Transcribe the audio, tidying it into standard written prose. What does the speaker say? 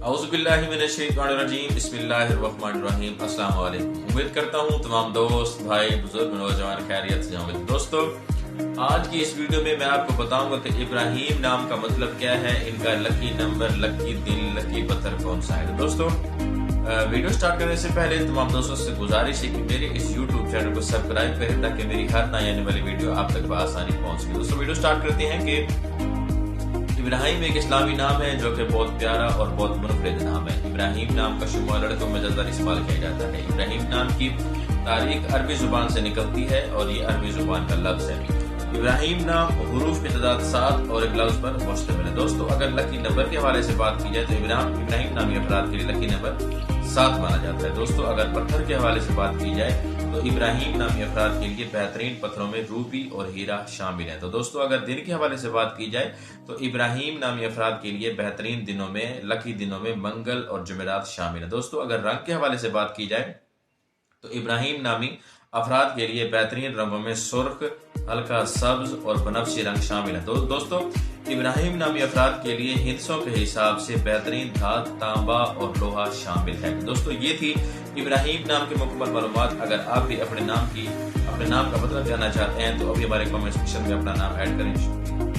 औज़ुबिल्लाहिमिनश्शैतानिर्रजीम बिस्मिल्लाहिर्रहमानिर्रहीम। अस्सलाम वालेकुम। उम्मीद करता हूँ तमाम दोस्त भाई बुजुर्ग नौजवान खैरियत से होंगे। दोस्तों, आज की इस वीडियो में मैं आपको बताऊंगा कि इब्राहिम नाम का मतलब क्या है, इनका लकी नंबर, लकी दिन, लकी पत्थर कौन सा है। दोस्तों, वीडियो स्टार्ट करने से पहले तमाम दोस्तों से गुजारिश है कि मेरे इस YouTube चैनल को सब्सक्राइब करें ताकि मेरी हर नई आने वाली वीडियो आप तक बआसानी पहुंच सके। दोस्तों, वीडियो स्टार्ट करते हैं कि इब्राहिम एक इस्लामी नाम है जो कि बहुत प्यारा और बहुत मुनफरिद नाम है। इब्राहिम नाम का शुमार लड़कों में ज़्यादा इस्तेमाल किया जाता है। इब्राहिम नाम की तारीख अरबी जुबान से निकलती है और ये अरबी जुबान का लफ्ज़ है। इब्राहिम नाम हुरूफ की तादाद 7 और एक लफ्ज़ पर मुश्तमिल है। दोस्तों, अगर लकी नंबर के हवाले से बात की जाए तो इब्राहिम नामी अफराद के लिए लकी नंबर 7 माना जाता है। दोस्तों, अगर पत्थर के हवाले से बात की जाए तो इब्राहिम नामी अफराद के लिए बेहतरीन पत्थरों में रूबी और हीरा शामिल है। तो दोस्तों, अगर दिन के हवाले से बात की जाए तो इब्राहिम नामी अफराद के लिए बेहतरीन दिनों में, लकी दिनों में मंगल और जुमेरात शामिल है। दोस्तों, अगर रंग के हवाले से बात की जाए तो इब्राहिम नामी अफराद के लिए बेहतरीन रंगों में सुर्ख, हल्का सब्ज और बनफशी रंग शामिल है। दोस्तों, इब्राहिम नामी अफराद के लिए हिंसों के हिसाब से बेहतरीन धात, तांबा और लोहा शामिल है। दोस्तों, ये थी इब्राहिम नाम की मुकम्मल मालूमात। अगर आप भी अपने नाम का मतलब जानना चाहते हैं तो अभी हमारे कमेंट सेक्शन में अपना नाम ऐड करें।